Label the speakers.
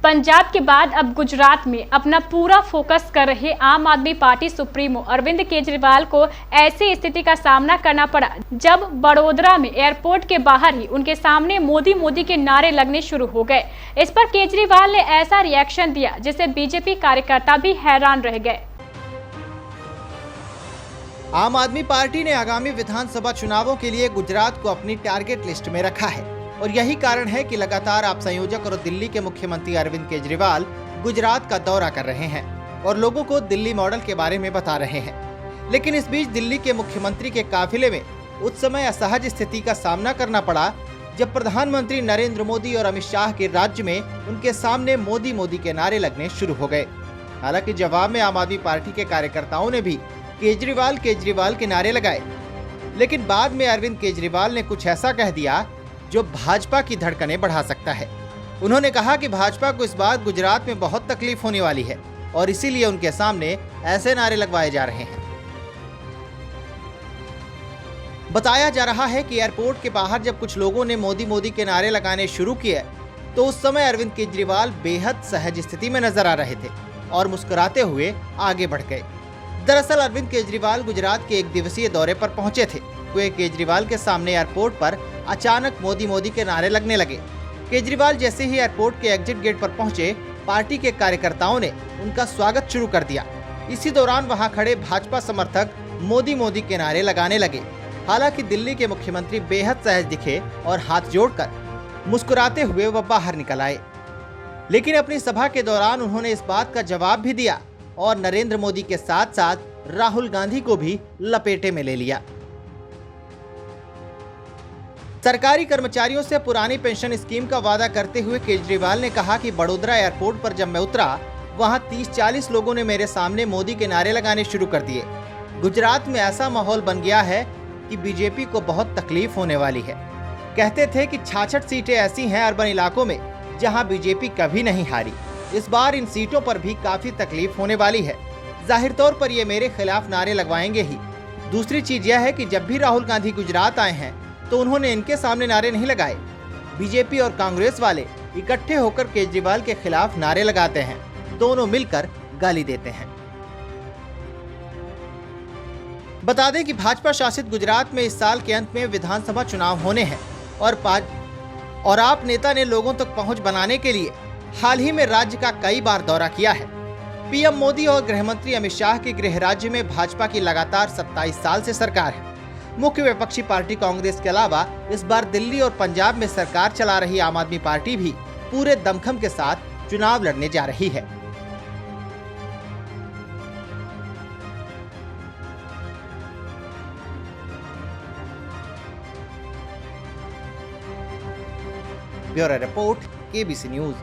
Speaker 1: पंजाब के बाद अब गुजरात में अपना पूरा फोकस कर रहे आम आदमी पार्टी सुप्रीमो अरविंद केजरीवाल को ऐसी स्थिति का सामना करना पड़ा जब बड़ोदरा में एयरपोर्ट के बाहर ही उनके सामने मोदी मोदी के नारे लगने शुरू हो गए। इस पर केजरीवाल ने ऐसा रिएक्शन दिया जिससे बीजेपी कार्यकर्ता भी हैरान रह गए।
Speaker 2: आम आदमी पार्टी ने आगामी विधानसभा चुनावों के लिए गुजरात को अपनी टारगेट लिस्ट में रखा है और यही कारण है कि लगातार आप संयोजक और दिल्ली के मुख्यमंत्री अरविंद केजरीवाल गुजरात का दौरा कर रहे हैं और लोगों को दिल्ली मॉडल के बारे में बता रहे हैं। लेकिन इस बीच दिल्ली के मुख्यमंत्री के काफिले में उस समय असहज स्थिति का सामना करना पड़ा जब प्रधानमंत्री नरेंद्र मोदी और अमित शाह के राज्य में उनके सामने मोदी मोदी के नारे लगने शुरू हो गए। हालांकि जवाब में आम आदमी पार्टी के कार्यकर्ताओं ने भी केजरीवाल केजरीवाल के नारे लगाए, लेकिन बाद में अरविंद केजरीवाल ने कुछ ऐसा कह दिया जो भाजपा की धड़कनें बढ़ा सकता है। उन्होंने कहा कि भाजपा को इस बार गुजरात में बहुत तकलीफ होने वाली है और इसीलिए उनके सामने ऐसे नारे लगवाए जा रहे हैं। बताया जा रहा है कि एयरपोर्ट के बाहर जब कुछ लोगों ने मोदी मोदी के नारे लगाने शुरू किए तो उस समय अरविंद केजरीवाल बेहद सहज स्थिति में नजर आ रहे थे और मुस्कुराते हुए आगे बढ़ गए। दरअसल अरविंद केजरीवाल गुजरात के एक दिवसीय दौरे पर पहुंचे थे। केजरीवाल के सामने एयरपोर्ट पर अचानक मोदी मोदी के नारे लगने लगे। केजरीवाल जैसे ही एयरपोर्ट के एग्जिट गेट पर पहुंचे, पार्टी के कार्यकर्ताओं ने उनका स्वागत शुरू कर दिया। इसी दौरान वहां खड़े भाजपा समर्थक मोदी मोदी के नारे लगाने लगे। हालांकि दिल्ली के मुख्यमंत्री बेहद सहज दिखे और हाथ जोड़कर मुस्कुराते हुए वह बाहर निकल आए। लेकिन अपनी सभा के दौरान उन्होंने इस बात का जवाब भी दिया और नरेंद्र मोदी के साथ साथ राहुल गांधी को भी लपेटे में ले लिया। सरकारी कर्मचारियों से पुरानी पेंशन स्कीम का वादा करते हुए केजरीवाल ने कहा कि बड़ोदरा एयरपोर्ट पर जब मैं उतरा, वहां 30-40 लोगों ने मेरे सामने मोदी के नारे लगाने शुरू कर दिए। गुजरात में ऐसा माहौल बन गया है कि बीजेपी को बहुत तकलीफ होने वाली है। कहते थे कि 66 सीटें ऐसी हैं अर्बन इलाकों में जहां बीजेपी कभी नहीं हारी। इस बार इन सीटों पर भी काफी तकलीफ होने वाली है। जाहिर तौर पर ये मेरे खिलाफ नारे लगवाएंगे ही। दूसरी चीज यह है कि जब भी राहुल गांधी गुजरात आए हैं तो उन्होंने इनके सामने नारे नहीं लगाए। बीजेपी और कांग्रेस वाले इकट्ठे होकर केजरीवाल के खिलाफ नारे लगाते हैं, दोनों मिलकर गाली देते हैं। बता दें कि भाजपा शासित गुजरात में इस साल के अंत में विधानसभा चुनाव होने हैं और आप नेता ने लोगों तक पहुंच बनाने के लिए हाल ही में राज्य का कई बार दौरा किया है। पीएम मोदी और गृहमंत्री अमित शाह के गृह राज्य में भाजपा की लगातार 27 साल से सरकार है। मुख्य विपक्षी पार्टी कांग्रेस के अलावा इस बार दिल्ली और पंजाब में सरकार चला रही आम आदमी पार्टी भी पूरे दमखम के साथ चुनाव लड़ने जा रही है। Bureau report, KBC news.